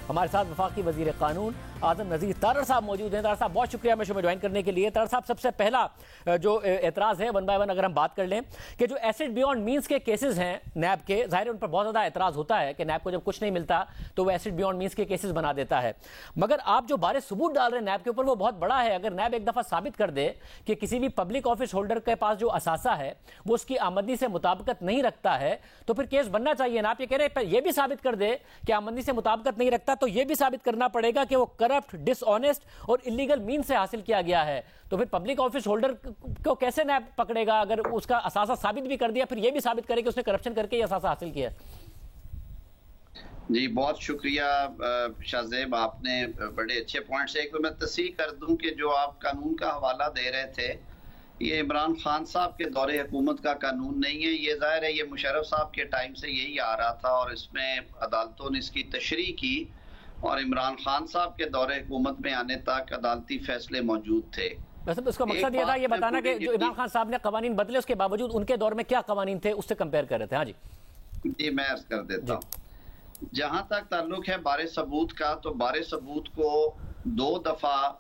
ہمارے ساتھ وفاقی وزیر قانون اعظم نذیر تارڑ صاحب موجود ہیں. تارڑ صاحب بہت شکریہ میں شو میں جوائن کرنے کے لیے. تارڑ صاحب سب سے پہلا جو اعتراض ہے ون بائی ون اگر ہم بات کر لیں کہ جو ایسڈ بیونڈ مینس کے کیسز ہیں نیب کے, ظاہر ان پر بہت زیادہ اعتراض ہوتا ہے کہ نیب کو جب کچھ نہیں ملتا تو وہ ایسڈ بیونڈ مینس کے کیسز بنا دیتا ہے, مگر آپ جو بارے ثبوت ڈال رہے ہیں نیب کے اوپر وہ بہت بڑا ہے. اگر نیب ایک دفعہ ثابت کر دے کہ کسی بھی پبلک آفس ہولڈر کے پاس جو اثاثہ ہے وہ اس کی آمدنی سے مطابقت نہیں رکھتا ہے تو پھر کیس بننا چاہیے نا. آپ یہ کہہ رہے ہیں یہ بھی ثابت کر دے کہ آمدنی سے مطابقت نہیں رکھتا تو یہ بھی ثابت کرنا پڑے گا کہ وہ کرپٹ, ڈس آنیسٹ اور انلیگل مین سے حاصل کیا گیا ہے. تو پھر پبلک آفس ہولڈر کو کیسے نیب پکڑے گا اگر اس کا اثاثہ ثابت بھی کر دیا پھر یہ بھی ثابت کرے کہ اس نے کرپشن کر کے یہ اثاثہ حاصل کیا ہے؟ جی بہت شکریہ شاہ زیب, آپ نے بڑے اچھے پوائنٹس. ایک تو میں تصحیح کر دوں کہ جو آپ قانون کا حوالہ دے رہے تھے یہ عمران خان صاحب کے دور حکومت کا قانون نہیں ہے. یہ ظاہر ہے یہ مشرف صاحب کے ٹائم سے یہی آ رہا تھا اور اس میں عدالتوں نے اس کی تشریح کی اور عمران خان صاحب کے دور حکومت میں آنے تک عدالتی فیصلے موجود تھے. اس کا مقصد یہ تھا یہ بتانا کہ جو عمران خان صاحب نے قوانین بدلے اس کے باوجود ان کے دور میں کیا قوانین تھے اس سے کمپیئر کر رہے تھے. ہاں جی میں عرض کر دیتا ہوں. جہاں تک تعلق ہے بارِ ثبوت کا تو بارِ ثبوت کو 2 دفعہ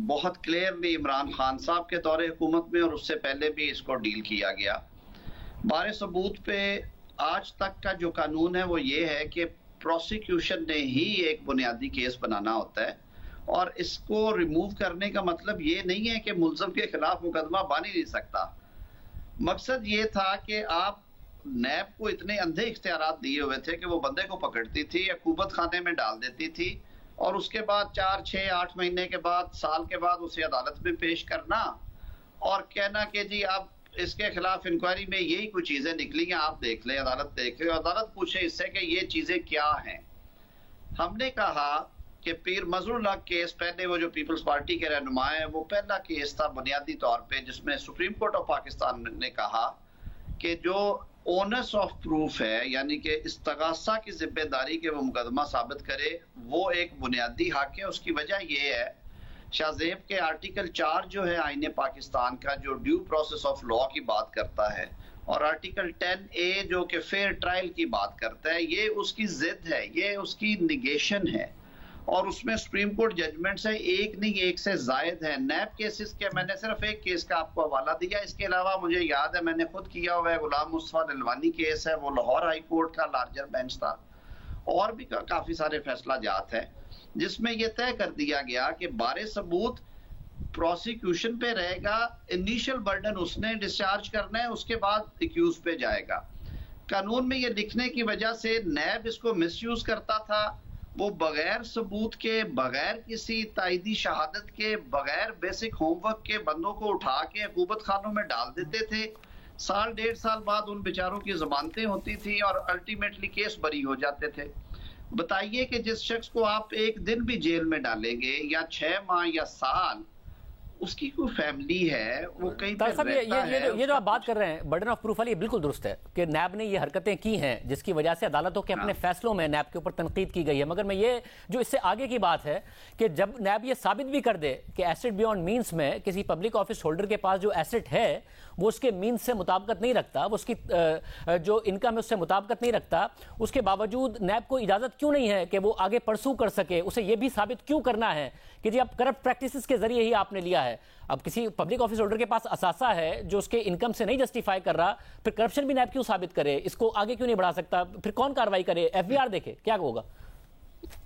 بہت کلیئرلی عمران خان صاحب کے دور حکومت میں اور اس سے پہلے بھی اس کو ڈیل کیا گیا. بارِ ثبوت پہ آج تک کا جو قانون ہے وہ یہ ہے کہ پروسیکیوشن نے ہی ایک بنیادی کیس بنانا ہوتا ہے اور اس کو ریموو کرنے کا مطلب یہ نہیں ہے کہ ملزم کے خلاف مقدمہ بن ہی نہیں سکتا. مقصد یہ تھا کہ آپ نیب کو اتنے اندھے اختیارات دیے ہوئے تھے کہ وہ بندے کو پکڑتی تھی, عقوبت خانے میں ڈال دیتی تھی اور اس کے بعد 4, 6, 8 مہینے کے بعد, سال کے بعد اسے عدالت میں پیش کرنا اور کہنا کہ جی اب اس کے خلاف انکوائری میں یہی کچھ چیزیں نکلی ہیں, آپ دیکھ لیں, عدالت دیکھ لیں, عدالت پوچھے اس سے کہ یہ چیزیں کیا ہیں. ہم نے کہا کہ پیر مظہر اللہ کیس, پہلے وہ جو پیپلز پارٹی کے رہنما ہیں, وہ پہلا کیس تھا بنیادی طور پہ جس میں سپریم کورٹ آف پاکستان نے کہا کہ جو اونس آف پروف ہے یعنی کہ استغاثہ کی ذمہ داری کہ وہ مقدمہ ثابت کرے وہ ایک بنیادی حق ہے. اس کی وجہ یہ ہے شاہ زیب کے آرٹیکل 4 جو ہے آئین پاکستان کا جو ڈیو پروسیس آف لاء کی بات کرتا ہے اور آرٹیکل 10A جو کہ فیئر ٹرائل کی بات کرتا ہے, یہ اس کی ضد ہے, یہ اس کی نگیشن ہے اور اس میں سپریم کورٹ ججمنٹ سے ایک نہیں ایک سے زائد ہے. نیب کیسز کے میں نے صرف ایک کیس کا آپ کو حوالہ دیا, اس کے علاوہ مجھے یاد ہے میں نے خود کیا ہوا ہے غلام مصطفیٰ نلوانی کیس ہے, وہ لاہور ہائی کورٹ کا لارجر بینچ تھا, اور بھی کافی سارے فیصلہ جات ہیں جس میں یہ طے کر دیا گیا کہ بارِ ثبوت پروسیکیوشن پہ رہے گا, انیشل برڈن اس نے ڈسچارج کرنا ہے, اس کے بعد ایکیوز پہ جائے گا. قانون میں یہ لکھنے کی وجہ سے نیب اس کو مس یوز کرتا تھا, وہ بغیر ثبوت کے, بغیر کسی تائیدی شہادت کے, بغیر بیسک ہوم ورک کے بندوں کو اٹھا کے عقوبت خانوں میں ڈال دیتے تھے. 1.5 سال بعد ان بیچاروں کی ضمانتیں ہوتی تھیں اور الٹیمیٹلی کیس بری ہو جاتے تھے. بتائیے کہ جس شخص کو آپ ایک دن بھی جیل میں ڈالیں گے یا 6 ماہ یا سال, اس کی کوئی فیملی ہے, وہ کہیں پہ رہتا ہے. یہ جو آپ بات کر رہے ہیں برڈن آف پروف والی, یہ بالکل درست ہے کہ نیب نے یہ حرکتیں کی ہیں جس کی وجہ سے عدالتوں کے اپنے فیصلوں میں نیب کے اوپر تنقید کی گئی ہے. مگر میں یہ جو اس سے آگے کی بات ہے کہ جب نیب یہ ثابت بھی کر دے کہ ایسٹ بیونڈ مینس میں کسی پبلک آفس ہولڈر کے پاس جو ایسٹ ہے وہ اس کے مینس سے مطابقت نہیں رکھتا, وہ اس کی جو انکم ہے اس سے مطابقت نہیں رکھتا, اس کے باوجود نیب کو اجازت کیوں نہیں ہے کہ وہ آگے پرسو کر سکے؟ اسے یہ بھی ثابت کیوں کرنا ہے کہ جی اب کرپٹ پریکٹسز کے ذریعے ہی آپ نے لیا ہے. اب کسی پبلک آفس ہولڈر کے پاس اثاثہ ہے جو اس کے انکم سے نہیں جسٹیفائی کر رہا, پھر کرپشن بھی نیب کیوں ثابت کرے, اس کو آگے کیوں نہیں بڑھا سکتا, پھر کون کاروائی کرے؟ ایف بی آر دیکھے کیا ہوگا.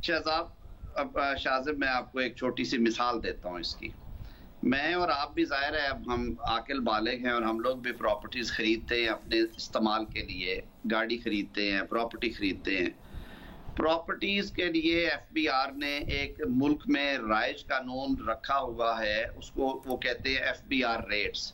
شاہزب میں آپ کو ایک چھوٹی سی مثال دیتا ہوں اس کی. میں اور آپ بھی ظاہر ہے اب ہم عاقل بالغ ہیں اور ہم لوگ بھی پراپرٹیز خریدتے ہیں اپنے استعمال کے لیے, گاڑی خریدتے ہیں, پراپرٹی خریدتے ہیں. پراپرٹیز کے لیے ایف بی آر نے ایک ملک میں رائج قانون رکھا ہوا ہے, اس کو وہ کہتے ہیں ایف بی آر ریٹس.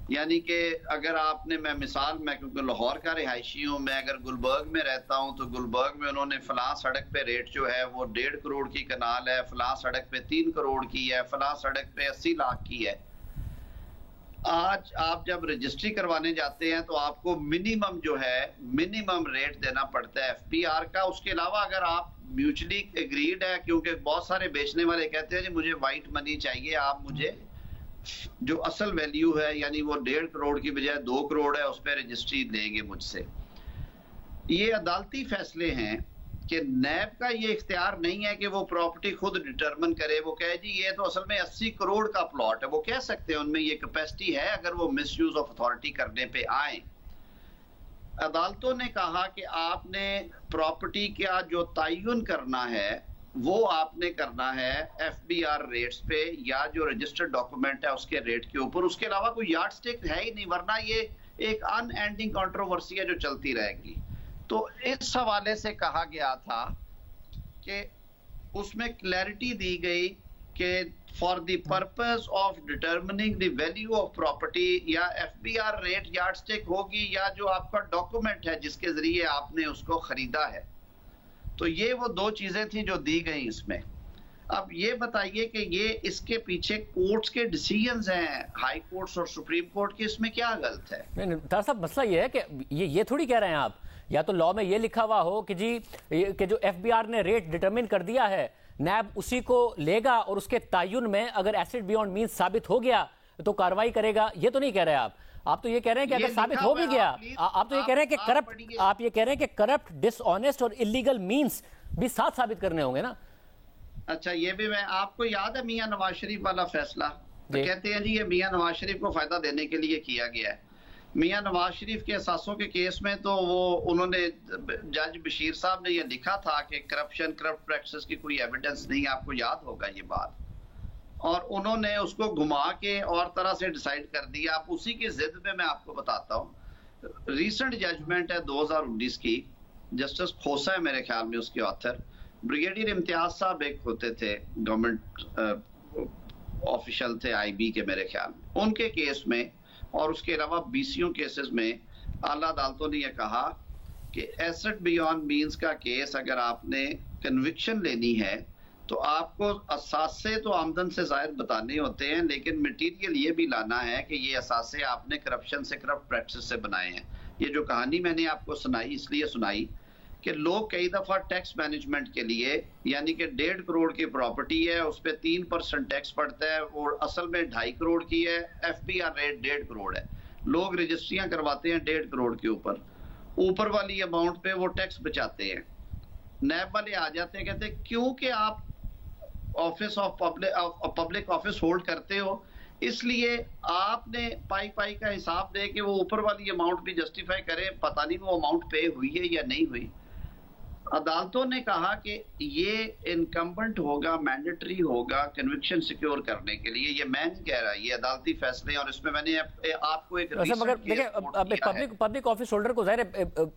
یعنی کہ اگر آپ نے, میں کیونکہ لاہور کا رہائشی ہوں, میں اگر گلبرگ میں رہتا ہوں تو گلبرگ میں انہوں نے فلاں سڑک پہ ریٹ جو ہے وہ 1.5 کروڑ کی کنال ہے, فلاں سڑک پہ 3 کروڑ کی ہے, فلاں سڑک پہ 80 لاکھ کی ہے. آج آپ جب رجسٹری کروانے جاتے ہیں تو آپ کو منیمم جو ہے منیمم ریٹ دینا پڑتا ہے ایف پی آر کا. اس کے علاوہ اگر آپ میوچلی اگریڈ ہے, کیونکہ بہت سارے بیچنے والے کہتے ہیں جی مجھے وائٹ منی چاہیے, آپ مجھے جو اصل ویلیو ہے یعنی وہ 1.5 کروڑ کی بجائے 2 کروڑ ہے اس پہ رجسٹری لیں گے مجھ سے. یہ عدالتی فیصلے ہیں کہ نیب کا یہ اختیار نہیں ہے کہ وہ پراپرٹی خود ڈٹرمن کرے. وہ کہے جی یہ تو اصل میں 80 کروڑ کا پلاٹ ہے. وہ کہہ سکتے ہیں ان میں یہ کیپیسٹی ہے اگر وہ مس یوز آف اتھارٹی کرنے پہ آئیں. عدالتوں نے کہا کہ آپ نے پراپرٹی کا جو تعین کرنا ہے وہ آپ نے کرنا ہے ایف بی آر ریٹس پہ یا جو رجسٹرڈ ڈاکومنٹ ہے اس کے ریٹ کے اوپر. اس کے علاوہ کوئی یارڈ سٹک ہے ہی نہیں, ورنہ یہ ایک ان اینڈنگ کنٹروورسی ہے جو چلتی رہے گی. تو اس حوالے سے کہا گیا تھا کہ اس میں کلیئرٹی دی گئی کہ for the purpose of determining the value of property یا F B R rate yardstick ہوگی یا جو آپ کا ڈاکومنٹ ہے جس کے ذریعے آپ نے اس کو خریدا ہے. تو یہ وہ دو چیزیں تھیں جو دی گئیں اس میں. اب یہ بتائیے کہ یہ اس کے پیچھے کورٹس کے ڈیسیژنز ہیں, ہائی کورٹس اور سپریم کورٹ کے, اس میں کیا غلط ہے؟ نہیں طاہر صاحب مسئلہ یہ ہے کہ یہ تھوڑی کہہ رہے ہیں آپ, یا تو لا میں یہ لکھا ہوا ہو کہ جی کہ جو ایف بی آر نے ریٹ ڈٹرمن کر دیا ہے نیب اسی کو لے گا اور اس کے تعین میں اگر ایسٹ بیونڈ مینس ثابت ہو گیا تو کارروائی کرے گا. یہ تو نہیں کہہ رہے آپ. آپ تو یہ کہہ رہے ہیں کہ اگر ثابت ہو بھی گیا, آپ تو یہ کہہ رہے ہیں کہ کرپٹ, آپ یہ کہہ رہے ہیں کہ کرپٹ, ڈس آنیسٹ اور اللیگل مینس بھی ساتھ ثابت کرنے ہوں گے نا. اچھا یہ بھی میں آپ کو یاد ہے میاں نواز شریف والا فیصلہ, تو کہتے ہیں جی یہ میاں نواز شریف کو فائدہ دینے کے لیے کیا گیا ہے. میاں نواز شریف کے اثاثوں کے کیس میں تو وہ انہوں نے جج بشیر صاحب نے یہ لکھا تھا کہ کرپشن کرپٹ پریکٹسز کی کوئی ایویڈنس نہیں, آپ کو یاد ہوگا یہ بات, اور انہوں نے اس کو گھما کے اور طرح سے ڈیسائیڈ کر دیا. آپ اسی کی ضد پہ میں آپ کو بتاتا ہوں, ریسنٹ ججمنٹ ہے 2019 کی, جسٹس کھوسا ہے میرے خیال میں اس کے آتھر, بریگیڈیئر امتیاز صاحب ایک ہوتے تھے گورنمنٹ آفیشل تھے آئی بی کے میرے خیال میں, ان کے کیس میں اور اس کے علاوہ بیسیوں کیسز میں اعلیٰ عدالتوں نے یہ کہا کہ ایسٹ بیونڈ مینس کا کیس اگر آپ نے کنوکشن لینی ہے تو آپ کو اثاثے تو آمدن سے زائد بتانے ہوتے ہیں, لیکن مٹیریل یہ بھی لانا ہے کہ یہ اثاثے آپ نے کرپشن سے, کرپٹ پریکٹس سے بنائے ہیں. یہ جو کہانی میں نے آپ کو سنائی اس لیے سنائی کہ لوگ کئی دفعہ ٹیکس مینجمنٹ کے لیے, یعنی کہ 1.5 کروڑ کی پراپرٹی ہے اس پہ 3% ٹیکس پڑتا ہے اور اصل میں 2.5 کروڑ کی ہے, F B R rate 1.5 crore ہے, لوگ رجسٹریاں کرواتے ہیں 1.5 کروڑ کے اوپر والی اماؤنٹ پہ وہ ٹیکس بچاتے ہیں. نیب والے آ جاتے ہیں, کہتے ہیں کیونکہ آپ office of public office hold کرتے ہو اس لیے آپ نے پائی کا حساب دے کہ وہ اوپر والی اماؤنٹ بھی جسٹیفائی کرے, پتہ نہیں وہ اماؤنٹ پے ہوئی ہے یا نہیں ہوئی. عدالتوں نے کہا کہ یہ انکمبنٹ ہوگا, مینڈیٹری ہوگا کنوکشن سیکیور کرنے کے لیے. یہ میں نہیں کہہ رہا, یہ عدالتی فیصلے, اور اس میں میں نے آپ کو ایک مگر دیکھیں پبلک آفس ہولڈر کو ظاہر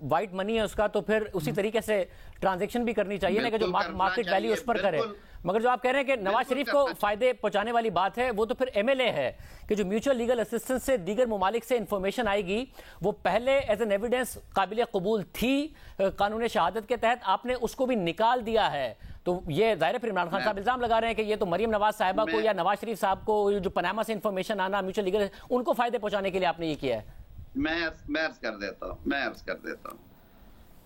وائٹ منی ہے اس کا, تو پھر اسی طریقے سے ٹرانزیکشن بھی کرنی چاہیے نا کہ جو مارکیٹ ویلیو اس پر کرے. مگر جو آپ کہہ رہے ہیں کہ نواز شریف کو فائدے پہنچانے والی بات ہے وہ تو پھر ایم ایل اے ہے کہ جو میوچل لیگل اسسٹنس سے دیگر ممالک سے انفارمیشن آئے گی وہ پہلے ایز این ایویڈنس قابل قبول تھی قانون شہادت کے تحت, آپ نے اس کو بھی نکال دیا ہے. تو یہ ظاہر پھر عمران خان صاحب الزام لگا رہے ہیں کہ یہ تو مریم نواز صاحبہ کو یا نواز شریف صاحب کو جو پناما سے انفارمیشن آنا میوچل لیگل ان کو فائدے پہنچانے کے لیے آپ نے یہ کیا ہے. میں عرض کر دیتا ہوں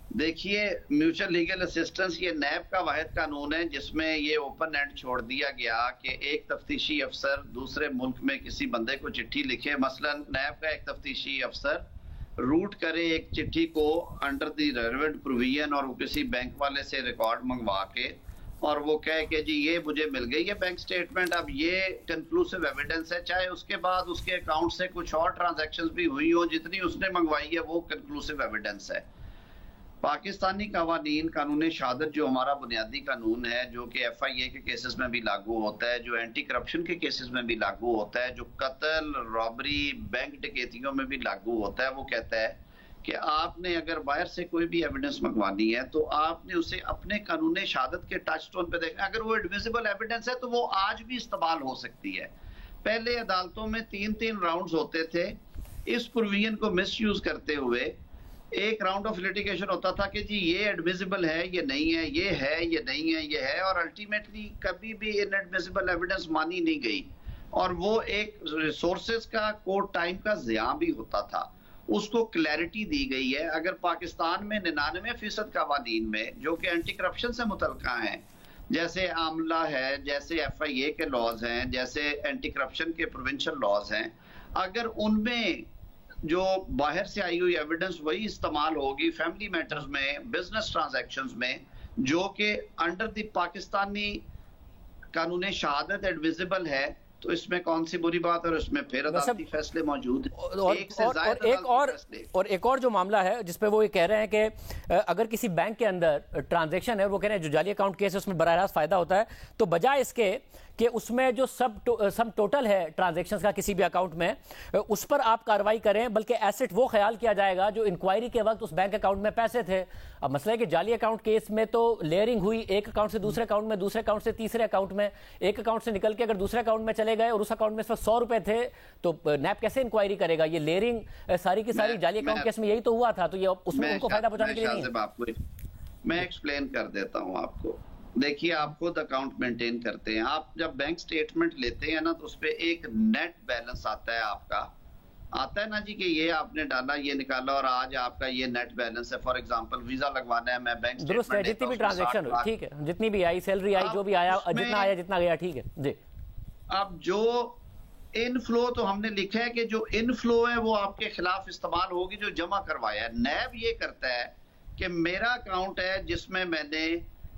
دیکھیے, میوچل لیگل اسسٹنس یہ نیب کا واحد قانون ہے جس میں یہ اوپن اینڈ چھوڑ دیا گیا کہ ایک تفتیشی افسر دوسرے ملک میں کسی بندے کو چٹھی لکھے, مثلا نیب کا ایک تفتیشی افسر روٹ کرے ایک چٹھی کو انڈر دی ریلیونٹ پروویژن اور کسی بینک والے سے ریکارڈ منگوا کے, اور وہ کہے کہ جی یہ مجھے مل گئی ہے بینک سٹیٹمنٹ, اب یہ کنکلوسیو ایویڈنس ہے, چاہے اس کے بعد اس کے اکاؤنٹ سے کچھ اور ٹرانزیکشنز بھی ہوئی ہو, جتنی اس نے منگوائی ہے وہ کنکلوسیو ایویڈنس ہے. پاکستانی قوانین, قانون شہادت جو ہمارا بنیادی قانون ہے, جو کہ ایف آئی اے کے کیسز میں بھی لاگو ہوتا ہے, جو اینٹی کرپشن کے کیسز میں بھی لاگو ہوتا ہے, جو قتل, رابری, بینک ڈکیتیوں میں بھی لاگو ہوتا ہے, وہ کہتا ہے کہ آپ نے اگر باہر سے کوئی بھی ایویڈنس منگوانی ہے تو آپ نے اسے اپنے قانون شہادت کے ٹچ سٹون پہ دیکھنا. اگر وہ ایڈمیسیبل ایویڈنس ہے تو وہ آج بھی استعمال ہو سکتی ہے. پہلے عدالتوں میں 3 راؤنڈز ہوتے تھے اس پروویژن کو مس یوز کرتے ہوئے. ایک راؤنڈ آف لیٹیگیشن ہوتا تھا کہ جی یہ ایڈمیسیبل ہے, یہ نہیں ہے, یہ ہے, یہ نہیں ہے, یہ ہے, اور الٹیمیٹلی کبھی بھی ان ایڈمیسیبل ایویڈنس مانی نہیں گئی, اور وہ ایک ریسورسز کا کورٹ ٹائم کا ضیاع بھی ہوتا تھا. اس کو کلیئرٹی دی گئی ہے. اگر پاکستان میں 99% قوانین میں جو کہ اینٹی کرپشن سے متعلقہ ہیں, جیسے عاملہ ہے, جیسے ایف آئی اے کے لاز ہیں, جیسے اینٹی کرپشن کے پروونشل لاز ہیں, اگر ان میں جو باہر سے آئی ہوئی ایویڈنس وہی استعمال ہوگی فیملی میٹرز میں, بزنس ٹرانزیکشنز میں, جو کہ انڈر دی پاکستانی قانون شہادت ایڈمیزیبل ہے، تو اس میں کون سی بری بات ہے؟ اور اس میں پھر عدالتی فیصلے موجود ہیں، ایک سے زائد عدالتی فیصلے۔ اور ایک اور جو معاملہ ہے جس پہ وہ یہ کہہ رہے ہیں کہ اگر کسی بینک کے اندر ٹرانزیکشن ہے، وہ کہہ رہے ہیں جو جعلی اکاؤنٹ کیس ہے اس میں براہ راست فائدہ ہوتا ہے، تو بجائے اس کے کہ اس میں جو سم ٹوٹل ہے ٹرانزیکشنز کا کسی بھی اکاؤنٹ میں، اس پر آپ کارروائی کریں، بلکہ ایسٹ وہ خیال کیا جائے گا جو انکوائری کے وقت اس بینک اکاؤنٹ میں پیسے تھے۔ اب مسئلہ ہے کہ جعلی اکاؤنٹ کیس میں تو لیئرنگ ہوئی، ایک اکاؤنٹ سے دوسرے اکاؤنٹ میں، دوسرے اکاؤنٹ سے تیسرے اکاؤنٹ میں، ایک اکاؤنٹ سے نکل کے اگر دوسرے اکاؤنٹ میں چلے گئے اور اس اکاؤنٹ میں اس وقت 100 روپے تھے، تو نیب کیسے انکوائری کرے گا؟ یہ لیئرنگ ساری کی ساری جعلی اکاؤنٹ کیس میں یہی تو ہوا تھا، تو یہ اس میں ان کو فائدہ پہنچانے کے لیے نہیں ہے۔ میں ایکسپلین کر دیتا ہوں آپ کو۔ دیکھیے، آپ خود اکاؤنٹ مینٹین کرتے ہیں، آپ جب بینک سٹیٹمنٹ لیتے ہیں نا تو اس پہ ایک نیٹ بیلنس آتا ہے، آپ کا آتا ہے نا جی، کہ یہ آپ نے ڈالا، یہ نکالا، اور آج آپ کا یہ نیٹ بیلنس ہے۔ فار ایگزامپل ویزا لگوانا ہے، میں بینک درست ہے، جتنی بھی ٹرانزیکشن ہوئی، ٹھیک ہے، جتنی بھی آئی، سیلری آئی، جو بھی آیا، جتنا آیا جتنا گیا، ٹھیک ہے جی۔ اب جو ان فلو تو ہم نے لکھا ہے کہ جو ان فلو ہے وہ آپ کے خلاف استعمال ہوگی جو جمع کروایا ہے۔ نیب یہ کرتا ہے کہ میرا اکاؤنٹ ہے جس میں میں نے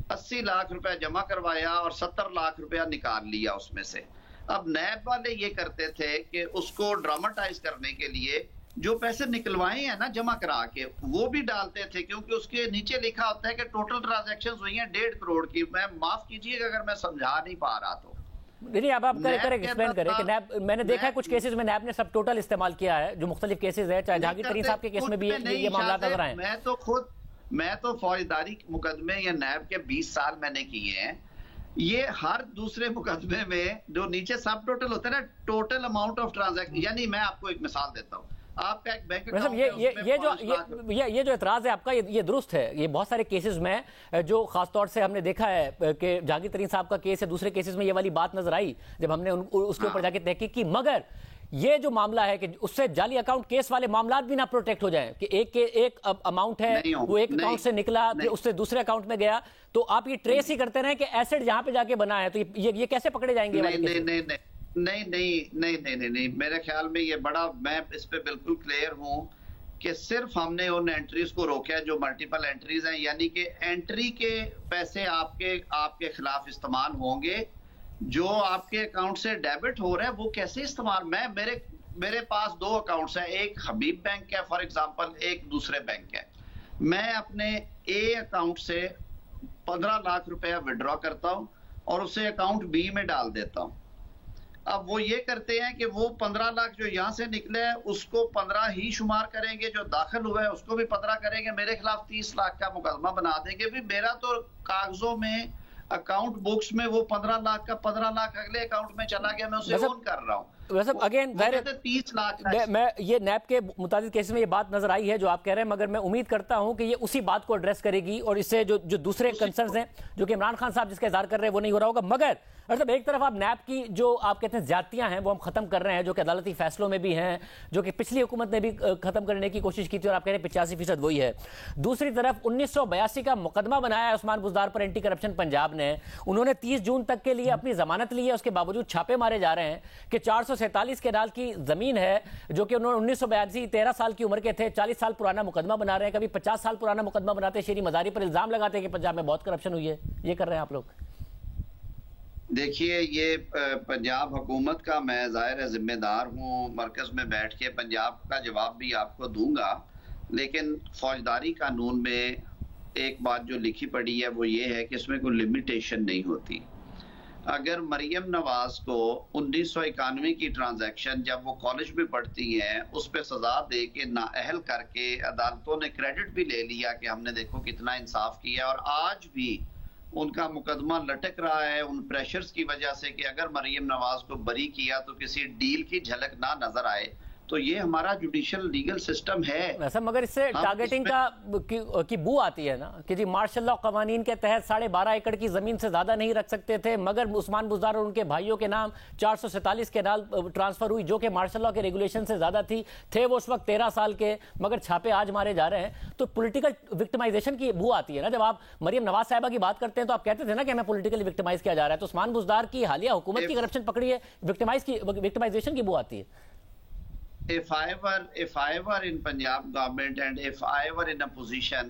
80 لاکھ روپے جمع کروایا اور 70 لاکھ روپیہ نکال لیا اس میں سے۔ اب نیب والے یہ کرتے تھے کہ اس کو ڈراماٹائز کرنے کے لیے جو پیسے نکلوائے ہیں نا جمع کرا کے، وہ بھی ڈالتے تھے، کیونکہ اس کے نیچے لکھا ہوتا ہے کہ ٹوٹل ٹرانزیکشنز ہوئی ہیں 1.5 کروڑ کی۔ میں معاف کیجئے گا اگر میں سمجھا نہیں پا رہا تو۔ نہیں، اب آپ ایکسپلین کریں کہ نیب، میں نے دیکھا ہے کچھ کیسز میں نیب نے سب ٹوٹل استعمال کیا ہے، جو مختلف کیسز ہیں، چاہے جہانگیر ترین صاحب کے کیس میں بھی یہ معاملات نظر آئے۔ میں تو فوجداری مقدمے یا نیب کے 20 سال میں نے کیے ہیں، یہ ہر دوسرے مقدمے میں جو نیچے سب ٹوٹل ہوتا ہے نا، ٹوٹل اماؤنٹ آف ٹرانزیکشن، یعنی میں آپ کو ایک مثال دیتا ہوں، آپ کا ایک بینک اکاؤنٹ ہے، یہ جو اعتراض ہے آپ کا، یہ درست ہے۔ یہ بہت سارے کیسز میں جو خاص طور سے ہم نے دیکھا ہے کہ جہانگیر ترین صاحب کا کیس ہے، دوسرے کیسز میں یہ والی بات نظر آئی جب ہم نے اس کے اوپر جا کے تحقیق کی، مگر یہ جو معاملہ ہے کہ اس سے جعلی اکاؤنٹ کیس والے معاملات بھی نہ پروٹیکٹ ہو جائیں کہ ایک اماؤنٹ ہے وہ ایک اکاؤنٹ سے نکلا اس سے دوسرے اکاؤنٹ میں گیا، تو آپ یہ ٹریس ہی کرتے رہیں کہ ایسٹ جہاں پہ جا کے بنا ہے، تو یہ کیسے پکڑے جائیں گے؟ نہیں، میرے خیال میں یہ بڑا، میں اس پہ بالکل کلیئر ہوں کہ صرف ہم نے ان انٹریز کو روکا ہے جو ملٹیپل انٹریز ہیں، یعنی کہ انٹری کے پیسے آپ کے خلاف استعمال ہوں گے، جو آپ کے اکاؤنٹ سے ڈیبٹ ہو رہا ہے وہ کیسے استعمال۔ میرے پاس 2 اکاؤنٹس ہیں، ایک حبیب بینک ہے فار ایگزامپل، ایک دوسرے بینک ہے۔ میں اپنے اے اکاؤنٹ سے 15 لاکھ روپیہ وڈرا کرتا ہوں اور اسے اکاؤنٹ بی میں ڈال دیتا ہوں۔ اب وہ یہ کرتے ہیں کہ وہ 15 لاکھ جو یہاں سے نکلے ہیں اس کو 15 ہی شمار کریں گے، جو داخل ہوا ہے اس کو بھی 15 کریں گے، میرے خلاف 30 لاکھ کا مقدمہ بنا دیں گے۔ بھی میرا تو کاغذوں میں اکاؤنٹ بکس میں وہ 15 لاکھ کا 15 لاکھ اگلے اکاؤنٹ میں چلا گیا، میں اسے اون کر رہا ہوں۔ ویسے اگین 30 لاکھ میں یہ نیب کے متعدد کیسز میں یہ بات نظر آئی ہے جو آپ کہہ رہے ہیں، مگر میں امید کرتا ہوں کہ یہ اسی بات کو ایڈریس کرے گی اور اس سے جو دوسرے کنسرنز ہیں جو کہ عمران خان صاحب جس کا اظہار کر رہے ہیں وہ نہیں ہو رہا ہوگا۔ مگر ایک طرف آپ نیب کی جو آپ کہتے ہیں زیادتیاں ہیں وہ ہم ختم کر رہے ہیں، جو کہ عدالتی فیصلوں میں بھی ہیں، جو کہ پچھلی حکومت نے بھی ختم کرنے کی کوشش کی تھی اور آپ کہہ رہے ہیں 85% وہی ہے۔ دوسری طرف 1982 کا مقدمہ بنایا ہے عثمان بزدار پر اینٹی کرپشن پنجاب نے، انہوں نے 30 جون تک کے لیے اپنی ضمانت لی ہے، اس کے باوجود چھاپے مارے جا رہے ہیں کہ 447 کنال کی زمین ہے جو کہ انہوں نے 1982 13 سال کی عمر کے تھے، 40 سال پرانا مقدمہ بنا رہے ہیں، کبھی 50 سال پرانا مقدمہ بناتے ہیں، شیری مزاری پر الزام لگاتے ہیں کہ پنجاب میں بہت کرپشن ہوئی ہے۔ یہ کر رہے ہیں آپ لوگ۔ دیکھیے، یہ پنجاب حکومت کا میں ظاہر ہے ذمہ دار ہوں، مرکز میں بیٹھ کے پنجاب کا جواب بھی آپ کو دوں گا، لیکن فوجداری قانون میں ایک بات جو لکھی پڑی ہے وہ یہ ہے کہ اس میں کوئی لمیٹیشن نہیں ہوتی۔ اگر مریم نواز کو 1991 کی ٹرانزیکشن جب وہ کالج میں پڑھتی ہیں اس پہ سزا دے کے نااہل کر کے عدالتوں نے کریڈٹ بھی لے لیا کہ ہم نے دیکھو کتنا انصاف کیا، اور آج بھی ان کا مقدمہ لٹک رہا ہے ان پریشرز کی وجہ سے کہ اگر مریم نواز کو بری کیا تو کسی ڈیل کی جھلک نہ نظر آئے، تو یہ ہمارا جوڈیشل لیگل سسٹم ہے۔ ویسا مگر اس سے ٹارگیٹنگ کی بو آتی ہے نا کہ جی مارشل لاء قوانین کے تحت 12.5 ایکڑ کی زمین سے زیادہ نہیں رکھ سکتے تھے، مگر عثمان بزدار اور ان کے بھائیوں کے نام 447 کنال ٹرانسفر ہوئی جو کہ مارشل لاء کے ریگولیشن سے زیادہ تھے وہ اس وقت 13 سال کے، مگر چھاپے آج مارے جا رہے ہیں۔ تو پولیٹیکل وکٹمائزیشن کی بو آتی ہے نا، جب آپ مریم نواز صاحبہ کی بات کرتے ہیں تو آپ کہتے تھے نا کہ ہمیں پولیٹیکلی وکٹمائز کیا جا رہا ہے، تو عثمان بزدار کی حالیہ حکومت کی کرپشن پکڑی ہے، وکٹمائزیشن کی بو آتی ہے۔ if I were in Punjab government and if I were in a position,